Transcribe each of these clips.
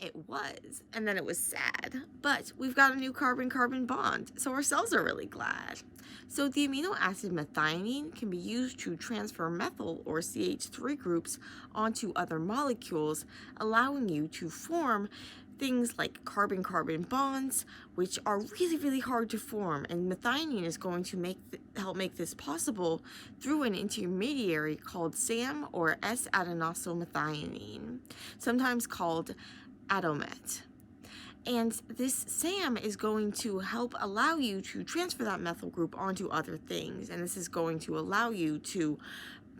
it was, and then it was sad, but we've got a new carbon-carbon bond, so our cells are really glad. So the amino acid methionine can be used to transfer methyl or CH3 groups onto other molecules, allowing you to form things like carbon-carbon bonds, which are really, really hard to form, and methionine is going to help make this possible through an intermediary called SAM or S-adenosyl methionine, sometimes called adoMet. And this SAM is going to help allow you to transfer that methyl group onto other things, and this is going to allow you to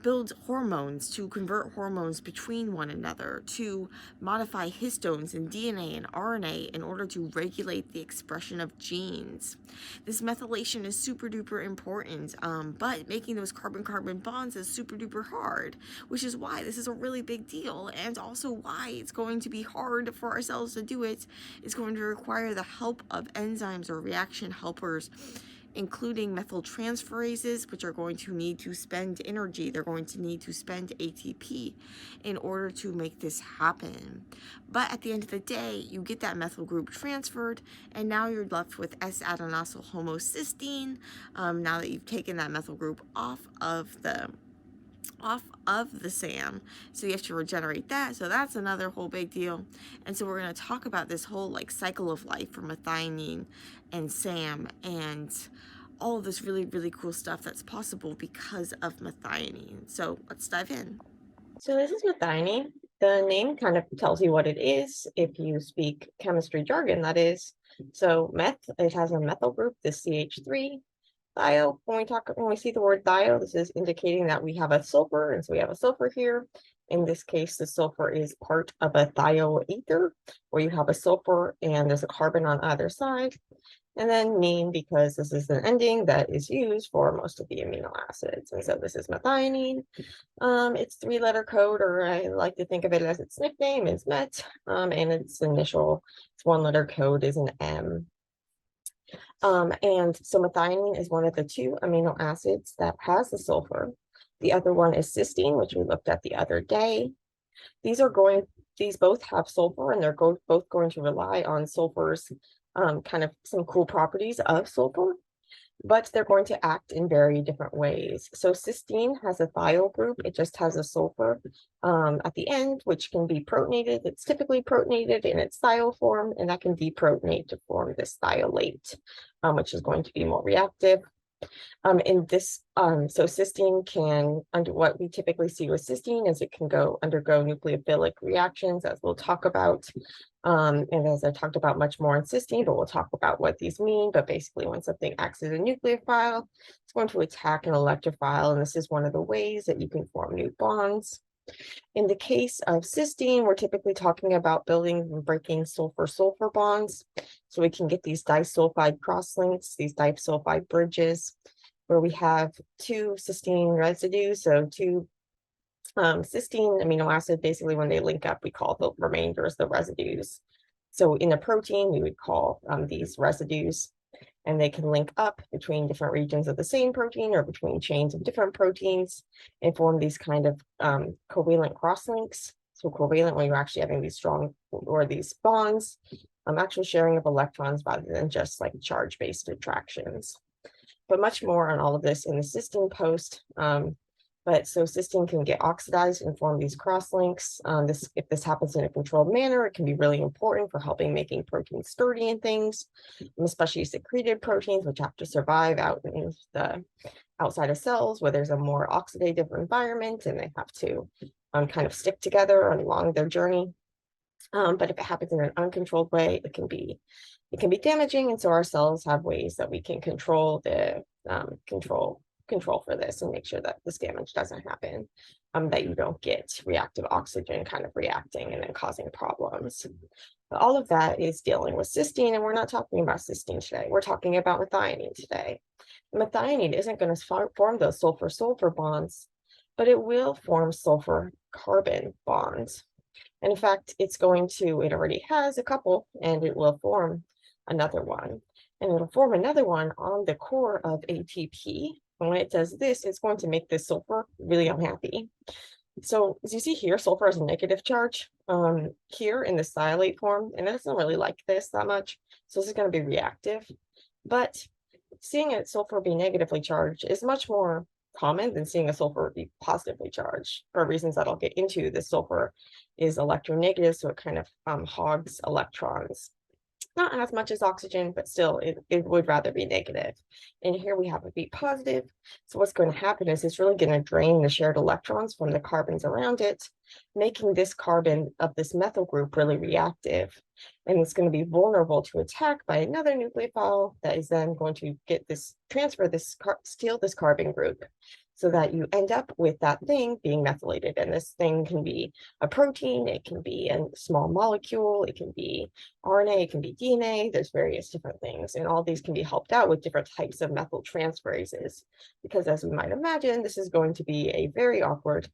build hormones, to convert hormones between one another, to modify histones in DNA and RNA in order to regulate the expression of genes. This methylation is super duper important, but making those carbon-carbon bonds is super duper hard, which is why this is a really big deal, and also why it's going to be hard for our cells to do it. It's going to require the help of enzymes or reaction helpers, including methyltransferases, which are going to need to spend energy. They're going to need to spend ATP in order to make this happen. But at the end of the day, you get that methyl group transferred, and now you're left with S-adenosyl homocysteine. Now that you've taken that methyl group off of the SAM, so you have to regenerate that, so that's another whole big deal. And so we're going to talk about this whole cycle of life for methionine and SAM and all of this really, really cool stuff that's possible because of methionine. So let's dive in. So this is methionine. The name kind of tells you what it is if you speak chemistry jargon, that is. So meth, it has a methyl group, this CH3. Thio, when we see the word thio, this is indicating that we have a sulfur, and so we have a sulfur here. In this case, the sulfur is part of a thioether, where you have a sulfur and there's a carbon on either side. And then nine, because this is an ending that is used for most of the amino acids. And so this is methionine. Its three-letter code, or I like to think of it as its nickname, is MET, and its one-letter code is an M. And so methionine is one of the two amino acids that has the sulfur. The other one is cysteine, which we looked at the other day. These both have sulfur, and they're both going to rely on sulfur's kind of some cool properties of sulfur, but they're going to act in very different ways. So cysteine has a thiol group. It just has a sulfur at the end, which can be protonated. It's typically protonated in its thiol form, and that can deprotonate to form this thiolate, which is going to be more reactive. So cysteine can, under what we typically see with cysteine is it can undergo nucleophilic reactions, as we'll talk about. And as I talked about much more in cysteine, but we'll talk about what these mean. But basically, when something acts as a nucleophile, it's going to attack an electrophile, and this is one of the ways that you can form new bonds. In the case of cysteine, we're typically talking about building and breaking sulfur-sulfur bonds. So we can get these disulfide crosslinks, these disulfide bridges, where we have two cysteine residues, so two cysteine amino acid. Basically, when they link up, we call the remainders the residues. So in a protein, we would call these residues, and they can link up between different regions of the same protein or between chains of different proteins and form these kind of covalent crosslinks. So covalent, when you're actually having these strong or these bonds, actual sharing of electrons rather than just like charge-based attractions. But much more on all of this in the cysteine post. But so cysteine can get oxidized and form these crosslinks. If this happens in a controlled manner, it can be really important for helping making proteins sturdy and things, especially secreted proteins, which have to survive out in the outside of cells where there's a more oxidative environment, and they have to kind of stick together along their journey. But if it happens in an uncontrolled way, it can be damaging, and so our cells have ways that we can control the control for this and make sure that this damage doesn't happen, that you don't get reactive oxygen kind of reacting and then causing problems. But all of that is dealing with cysteine, and we're not talking about cysteine today. We're talking about methionine today. Methionine isn't going to form those sulfur-sulfur bonds, but it will form sulfur-carbon bonds. And in fact, it already has a couple, and it will form another one. And it'll form another one on the core of ATP. And when it does this, it's going to make this sulfur really unhappy. So as you see here, sulfur has a negative charge here in the sialate form, and it doesn't really like this that much. So this is going to be reactive. But seeing a sulfur be negatively charged is much more common than seeing a sulfur be positively charged for reasons that I'll get into. The sulfur is electronegative, so it kind of hogs electrons. Not as much as oxygen, but still it would rather be negative. And here we have a B positive. So what's going to happen is it's really going to drain the shared electrons from the carbons around it, making this carbon of this methyl group really reactive. And it's going to be vulnerable to attack by another nucleophile that is then going to get this, transfer this, steal this carbon group, so that you end up with that thing being methylated. And this thing can be a protein, it can be a small molecule, it can be RNA, it can be DNA, there's various different things. And all these can be helped out with different types of methyl transferases. Because as we might imagine, this is going to be a very awkward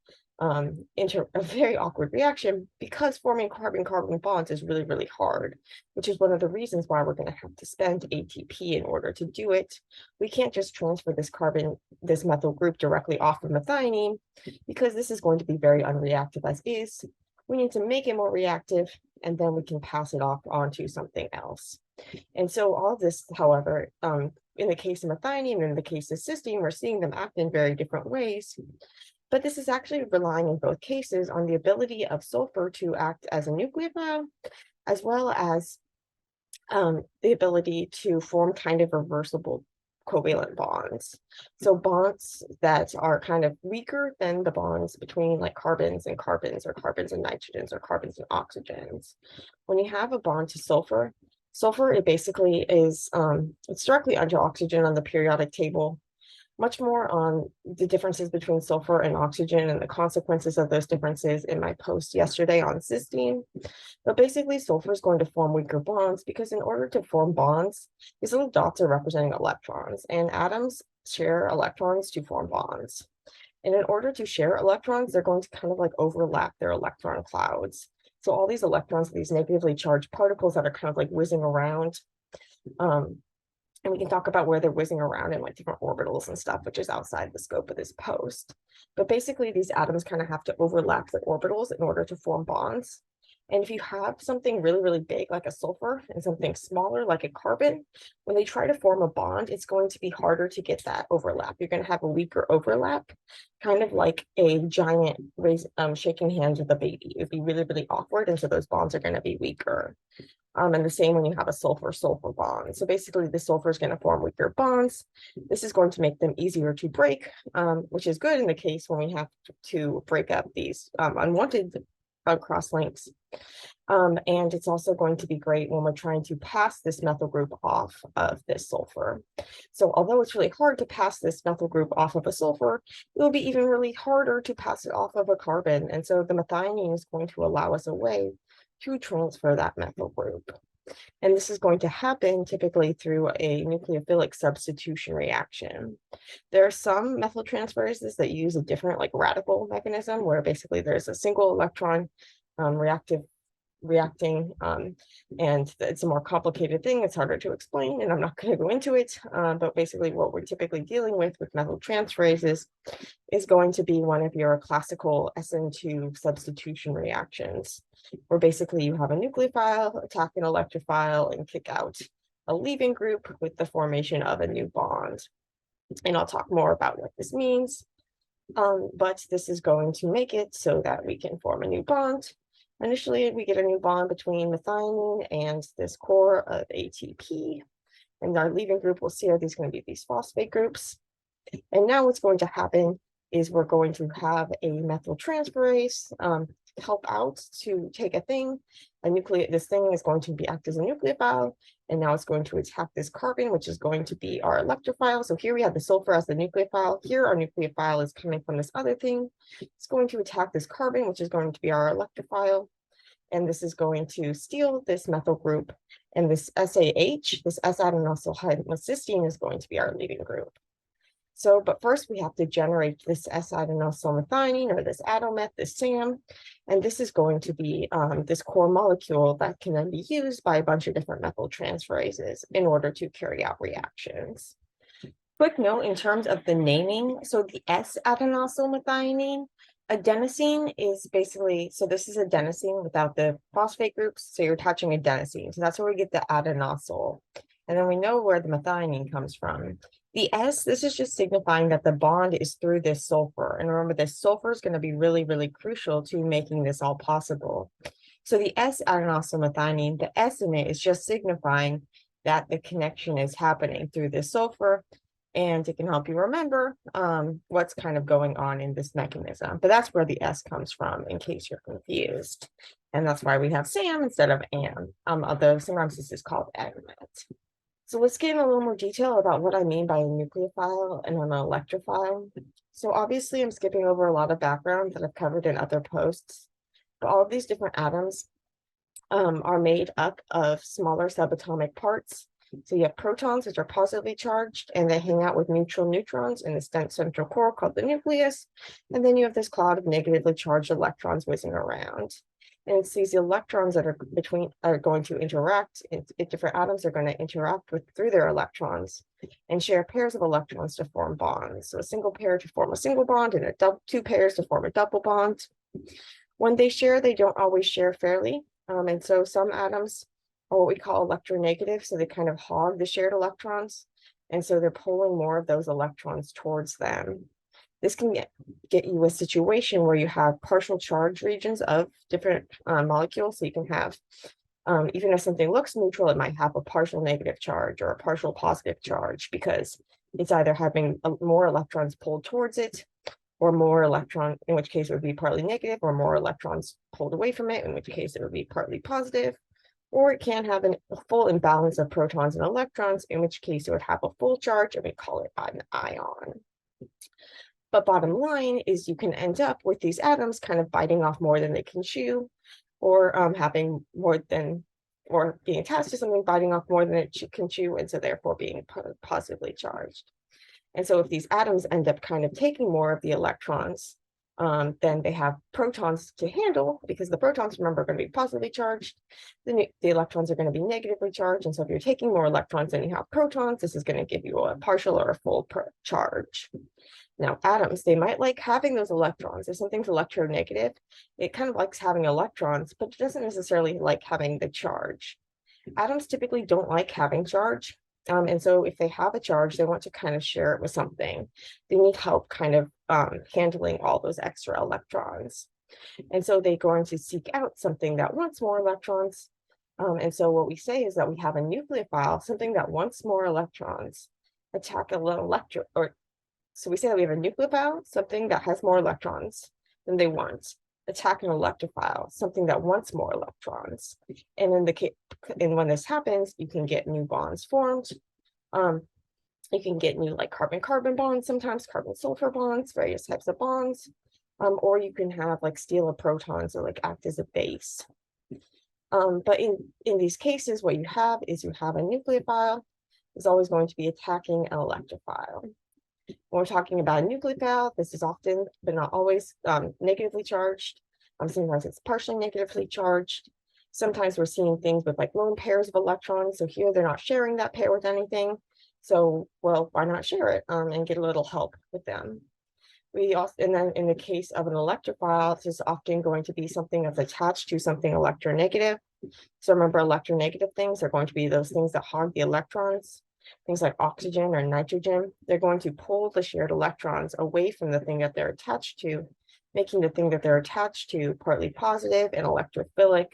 reaction, because forming carbon-carbon bonds is really, really hard, which is one of the reasons why we're going to have to spend ATP in order to do it. We can't just transfer this methyl group directly off of methionine, because this is going to be very unreactive as is. We need to make it more reactive, and then we can pass it off onto something else. And so all this, however, in the case of methionine and in the case of cysteine, we're seeing them act in very different ways. But this is actually relying in both cases on the ability of sulfur to act as a nucleophile, as well as the ability to form kind of reversible covalent bonds. So bonds that are kind of weaker than the bonds between like carbons and carbons, or carbons and nitrogens, or carbons and oxygens. When you have a bond to sulfur, it basically is, it's directly under oxygen on the periodic table. Much more on the differences between sulfur and oxygen and the consequences of those differences in my post yesterday on cysteine. But basically, sulfur is going to form weaker bonds, because in order to form bonds, these little dots are representing electrons, and atoms share electrons to form bonds. And in order to share electrons, they're going to kind of like overlap their electron clouds. So all these electrons, these negatively charged particles that are kind of like whizzing around, and we can talk about where they're whizzing around in like different orbitals and stuff, which is outside the scope of this post. But basically, these atoms kind of have to overlap the orbitals in order to form bonds. And if you have something really, really big like a sulfur and something smaller like a carbon, when they try to form a bond, it's going to be harder to get that overlap. You're going to have a weaker overlap, kind of like a giant shaking hands with a baby. It'd be really, really awkward. And so those bonds are going to be weaker. And the same when you have a sulfur-sulfur bond. So basically, the sulfur is going to form weaker bonds. This is going to make them easier to break, which is good in the case when we have to break up these unwanted cross links. And it's also going to be great when we're trying to pass this methyl group off of this sulfur. So although it's really hard to pass this methyl group off of a sulfur, it will be even really harder to pass it off of a carbon. And so the methionine is going to allow us a way to transfer that methyl group. And this is going to happen typically through a nucleophilic substitution reaction. There are some methyltransferases that use a different like radical mechanism, where basically there's a single electron reacting, and it's a more complicated thing. It's harder to explain, and I'm not going to go into it. But basically what we're typically dealing with methyltransferases is going to be one of your classical SN2 substitution reactions, where basically you have a nucleophile attack an electrophile and kick out a leaving group with the formation of a new bond. And I'll talk more about what this means. But this is going to make it so that we can form a new bond. Initially, we get a new bond between methionine and this core of ATP. And our leaving group, we'll see, are these going to be these phosphate groups. And now what's going to happen is we're going to have a methyltransferase help out to take a thing. This thing is going to act as a nucleophile, and now it's going to attack this carbon, which is going to be our electrophile. So here we have the sulfur as the nucleophile. Here our nucleophile is coming from this other thing. It's going to attack this carbon, which is going to be our electrophile. And this is going to steal this methyl group. And this SAH, this S-adenosyl cysteine, is going to be our leaving group. So, but first we have to generate this S-adenosyl methionine, or this adoMet, this SAM, and this is going to be this core molecule that can then be used by a bunch of different methyltransferases in order to carry out reactions. Quick note in terms of the naming, so the S-adenosyl methionine, Adenosine is basically, so this is adenosine without the phosphate groups. So you're attaching adenosine. So that's where we get the adenyl. And then we know where the methionine comes from. The S, this is just signifying that the bond is through this sulfur. And remember, this sulfur is going to be really, really crucial to making this all possible. So the S-adenosyl methionine, the S in it is just signifying that the connection is happening through this sulfur, and it can help you remember what's kind of going on in this mechanism. But that's where the S comes from, in case you're confused. And that's why we have SAM instead of AM, although sometimes this is called adoMet. So let's get in a little more detail about what I mean by a nucleophile and an electrophile. So obviously I'm skipping over a lot of background that I've covered in other posts, but all of these different atoms are made up of smaller subatomic parts. So you have protons, which are positively charged, and they hang out with neutral neutrons in the central core called the nucleus. And then you have this cloud of negatively charged electrons whizzing around. And it's these electrons that are going to interact, different atoms are going to interact with through their electrons and share pairs of electrons to form bonds. So a single pair to form a single bond and two pairs to form a double bond. When they share, they don't always share fairly. And so some atoms are what we call electronegative. So they kind of hog the shared electrons. And so they're pulling more of those electrons towards them. This can get you a situation where you have partial charge regions of different molecules. So you can have, even if something looks neutral, it might have a partial negative charge or a partial positive charge because it's either having more electrons pulled towards it, or more electron, in which case it would be partly negative, or more electrons pulled away from it, in which case it would be partly positive. Or it can have a full imbalance of protons and electrons, in which case it would have a full charge, and we call it an ion. But bottom line is you can end up with these atoms kind of biting off more than they can chew, or having more than, or being attached to something biting off more than it can chew, and so therefore being positively charged. And so if these atoms end up kind of taking more of the electrons, then they have protons to handle, because the protons, remember, are going to be positively charged. The electrons are going to be negatively charged. And so if you're taking more electrons than you have protons, this is going to give you a partial or a full charge. Now, atoms, they might like having those electrons. If something's electronegative, it kind of likes having electrons, but it doesn't necessarily like having the charge. Atoms typically don't like having charge. And so if they have a charge, they want to kind of share it with something. They need help kind of handling all those extra electrons. And so they're going to seek out something that wants more electrons. And so what we say is that we have a nucleophile, something that wants more electrons, attack a little electron, or so we say that we have a nucleophile, something that has more electrons than they want. Attack an electrophile, something that wants more electrons. And in the case, and when this happens, you can get new bonds formed. You can get new like carbon-carbon bonds, sometimes carbon-sulfur bonds, various types of bonds. Or you can have like steal a protons or like act as a base. But in these cases, what you have is you have a nucleophile is always going to be attacking an electrophile. When we're talking about a nucleophile, this is often, but not always, negatively charged. Sometimes it's partially negatively charged. Sometimes we're seeing things with like lone pairs of electrons. So here they're not sharing that pair with anything. So, well, why not share it and get a little help with them? We also, and then in the case of an electrophile, this is often going to be something that's attached to something electronegative. So remember, electronegative things are going to be those things that hog the electrons. Things like oxygen or nitrogen, they're going to pull the shared electrons away from the thing that they're attached to, making the thing that they're attached to partly positive and electrophilic.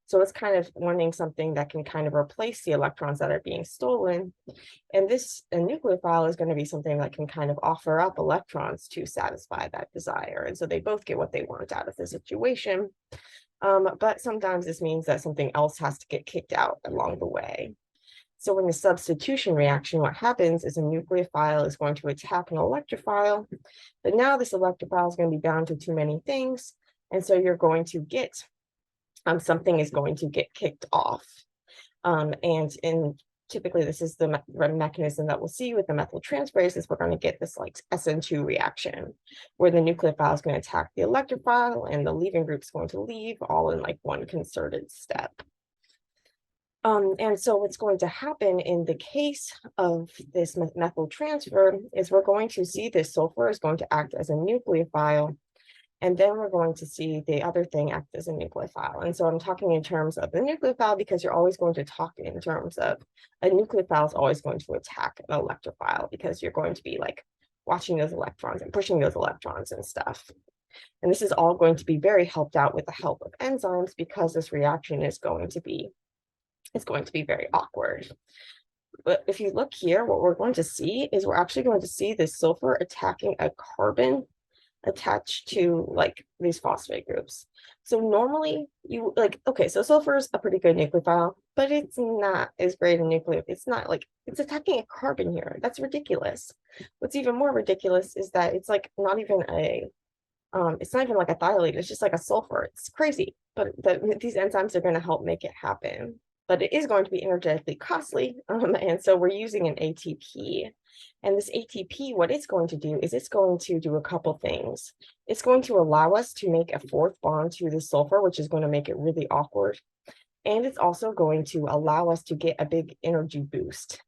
So it's kind of wanting something that can kind of replace the electrons that are being stolen. And this a nucleophile is going to be something that can kind of offer up electrons to satisfy that desire. And so they both get what they want out of the situation. But sometimes this means that something else has to get kicked out along the way. So in the substitution reaction, what happens is a nucleophile is going to attack an electrophile, but now this electrophile is going to be bound to too many things. And so you're going to get, something is going to get kicked off. And typically this is the mechanism that we'll see with the methyltransferase is we're going to get this like SN2 reaction where the nucleophile is going to attack the electrophile and the leaving group is going to leave all in like one concerted step. And so what's going to happen in the case of this methyl transfer is we're going to see this sulfur is going to act as a nucleophile. And then we're going to see the other thing act as a nucleophile. And so I'm talking in terms of the nucleophile because you're always going to talk in terms of a nucleophile is always going to attack an electrophile because you're going to be like watching those electrons and pushing those electrons and stuff. And this is all going to be very helped out with the help of enzymes because this reaction is going to be very awkward. But if you look here, what we're going to see is we're actually going to see this sulfur attacking a carbon attached to like these phosphate groups. So normally you like, okay, so sulfur is a pretty good nucleophile, but it's not as great a nucleophile. It's not like it's attacking a carbon here. That's ridiculous. What's even more ridiculous is that it's like not even a it's not even like a thiolate, it's just like a sulfur. It's crazy, but these enzymes are going to help make it happen. But it is going to be energetically costly, and so we're using an ATP. And this ATP, what it's going to do is it's going to do a couple things. It's going to allow us to make a fourth bond to the sulfur, which is going to make it really awkward. And it's also going to allow us to get a big energy boost.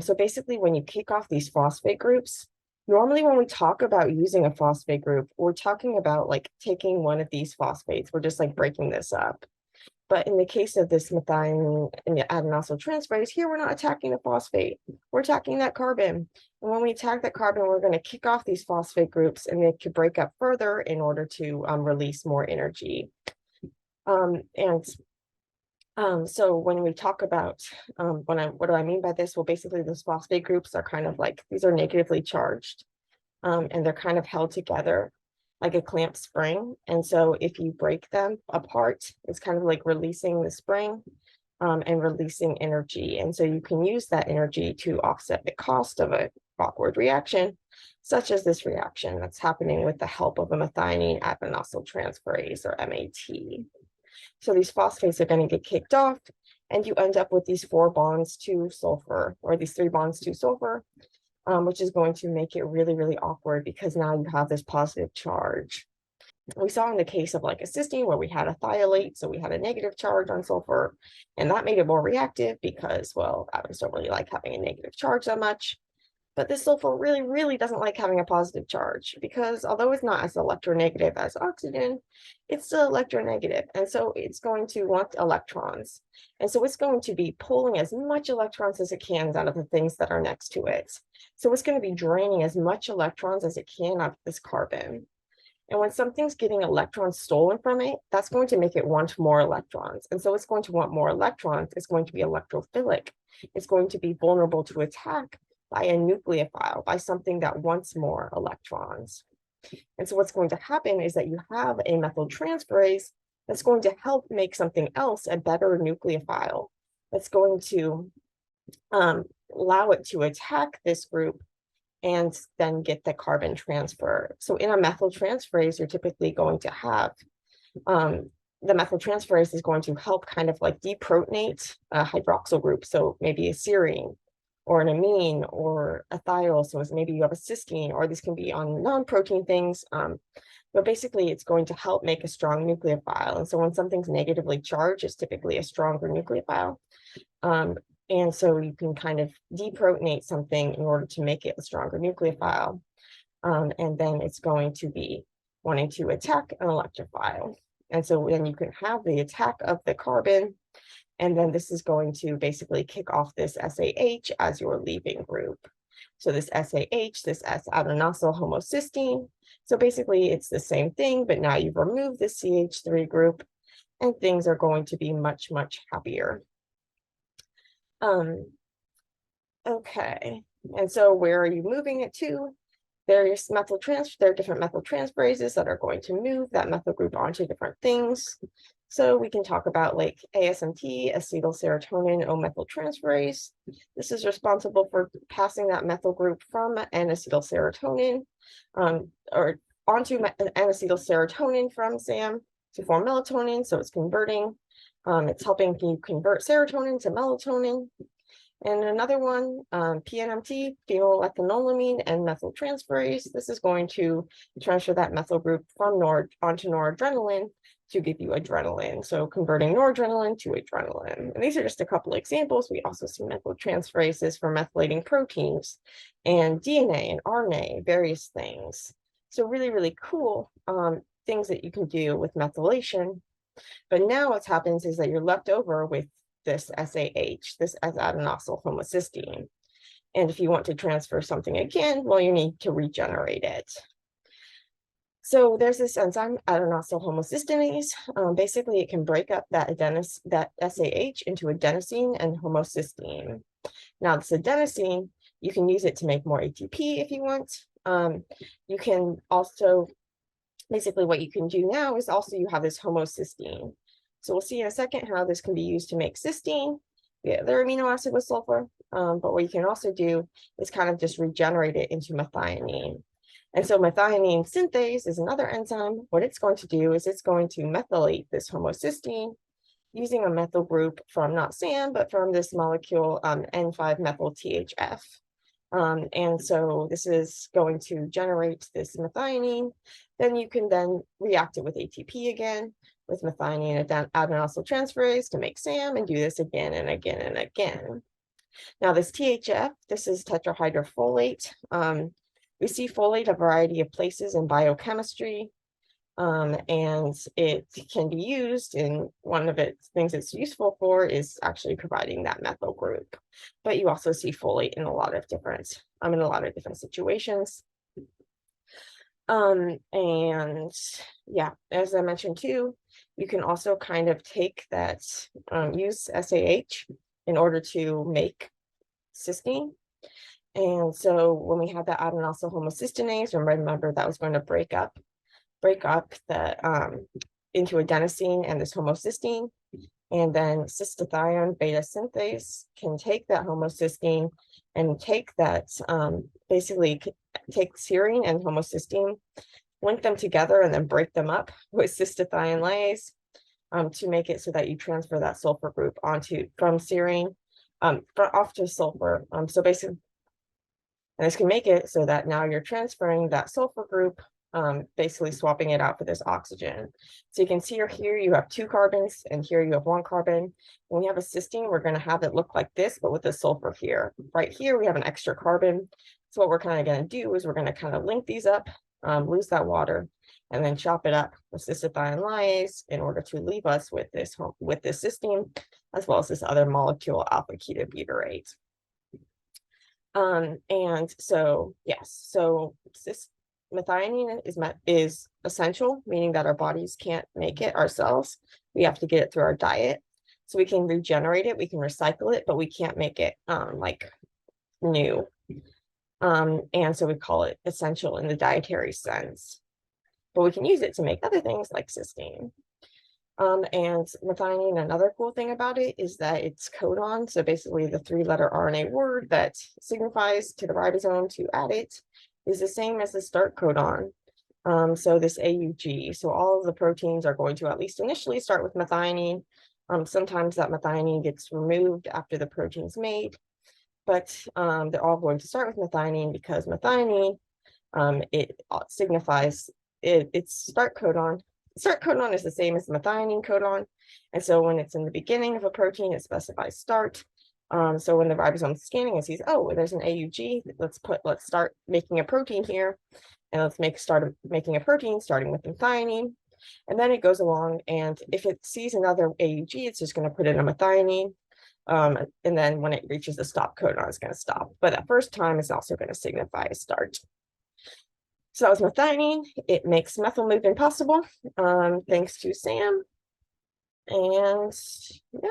So basically, when you kick off these phosphate groups, normally when we talk about using a phosphate group, we're talking about like taking one of these phosphates. We're just like breaking this up. But in the case of this methionine and the adenylyl transferase, here we're not attacking the phosphate, we're attacking that carbon. And when we attack that carbon, we're going to kick off these phosphate groups and they could break up further in order to release more energy. So when we talk about what do I mean by this? Well, basically those phosphate groups are kind of like, these are negatively charged and they're kind of held together like a clamped spring. And so if you break them apart, it's kind of like releasing the spring and releasing energy. And so you can use that energy to offset the cost of an awkward reaction, such as this reaction that's happening with the help of a methionine adenylyl transferase, or MAT. So these phosphates are going to get kicked off, and you end up with these 4 bonds to sulfur, or these 3 bonds to sulfur, which is going to make it really, really awkward because now you have this positive charge. We saw in the case of like a cysteine where we had a thiolate, so we had a negative charge on sulfur, and that made it more reactive because, well, atoms don't really like having a negative charge that much. But this sulfur really, really doesn't like having a positive charge because although it's not as electronegative as oxygen, it's still electronegative. And so it's going to want electrons. And so it's going to be pulling as much electrons as it can out of the things that are next to it. So it's going to be draining as much electrons as it can out of this carbon. And when something's getting electrons stolen from it, that's going to make it want more electrons. And so it's going to want more electrons. It's going to be electrophilic. It's going to be vulnerable to attack by a nucleophile, by something that wants more electrons. And so what's going to happen is that you have a methyltransferase that's going to help make something else a better nucleophile. That's going to allow it to attack this group and then get the carbon transfer. So in a methyltransferase, you're typically going to have the methyltransferase is going to help kind of like deprotonate a hydroxyl group. So maybe a serine or an amine or a thiol. So maybe you have a cysteine, or these can be on non-protein things. But basically it's going to help make a strong nucleophile. And so when something's negatively charged, it's typically a stronger nucleophile. And so you can kind of deprotonate something in order to make it a stronger nucleophile. And then it's going to be wanting to attack an electrophile. And so then you can have the attack of the carbon. And then this is going to basically kick off this SAH as your leaving group. So this SAH, this S-adenosyl homocysteine. So basically it's the same thing, but now you've removed the CH3 group and things are going to be much, much happier. Okay, and so where are you moving it to? There are different methyltransferases that are going to move that methyl group onto different things. So we can talk about like ASMT, acetylserotonin O-methyltransferase. This is responsible for passing that methyl group from an acetylserotonin or onto an acetylserotonin from SAM to form melatonin. So it's converting. It's helping you convert serotonin to melatonin. And another one, PNMT, phenylethanolamine and methyltransferase. This is going to transfer that methyl group from onto noradrenaline to give you adrenaline. So converting noradrenaline to adrenaline. And these are just a couple of examples. We also see methyltransferases for methylating proteins and DNA and RNA, various things. So really, really cool. things that you can do with methylation. But now what happens is that you're left over with this SAH, this S-adenosyl homocysteine. And if you want to transfer something again, well, you need to regenerate it. So there's this enzyme, adenylyl homocysteines. Basically, it can break up that SAH into adenosine and homocysteine. Now, this adenosine, you can use it to make more ATP if you want. You can also, basically what you can do now is also you have this homocysteine. So we'll see in a second how this can be used to make cysteine, the other amino acid with sulfur. But what you can also do is kind of just regenerate it into methionine. And so methionine synthase is another enzyme. What it's going to do is it's going to methylate this homocysteine using a methyl group from not SAM, but from this molecule N5-methyl-THF. And so this is going to generate this methionine. Then you can then react it with ATP again, with methionine adenylyl transferase to make SAM, and do this again and again and again. Now this THF, this is tetrahydrofolate. We see folate a variety of places in biochemistry, and it can be used in one of its things it's useful for is actually providing that methyl group. But you also see folate in a lot of different situations. And yeah, as I mentioned too, you can also kind of take that, use SAH in order to make cysteine. And so when we had the adenylyl homocysteines, remember that was going to break up the into adenosine and this homocysteine, and then cystathione beta synthase can take that homocysteine and take that basically take serine and homocysteine, link them together, and then break them up with cystathione lyase to make it so that you transfer that sulfur group from serine off to sulfur. So basically, and this can make it so that now you're transferring that sulfur group, basically swapping it out for this oxygen. So you can see here you have 2 carbons, and here you have 1 carbon. When we have a cysteine, we're going to have it look like this, but with the sulfur here. Right here, we have an extra carbon. So what we're kind of going to do is we're going to kind of link these up, lose that water, and then chop it up with cystathione lyase in order to leave us with this cysteine, as well as this other molecule, alpha ketobutyrate. And so, yes, so this methionine is essential, meaning that our bodies can't make it ourselves. We have to get it through our diet. So we can regenerate it, we can recycle it, but we can't make it like new. And so we call it essential in the dietary sense. But we can use it to make other things like cysteine. And methionine, another cool thing about it is that it's codon. So basically the 3-letter RNA word that signifies to the ribosome to add it is the same as the start codon. So this AUG. So all of the proteins are going to at least initially start with methionine. Sometimes that methionine gets removed after the protein's made, but they're all going to start with methionine because methionine, it signifies its start codon. Start codon is the same as the methionine codon. And so when it's in the beginning of a protein, it specifies start. So when the ribosome is scanning and sees, oh, there's an AUG, let's start making a protein here. And let's start making a protein starting with methionine. And then it goes along, and if it sees another AUG, it's just going to put in a methionine. And then when it reaches the stop codon, it's going to stop. But that first time is also going to signify a start. So that was methionine. It makes methyl movement possible, thanks to SAM. And yeah.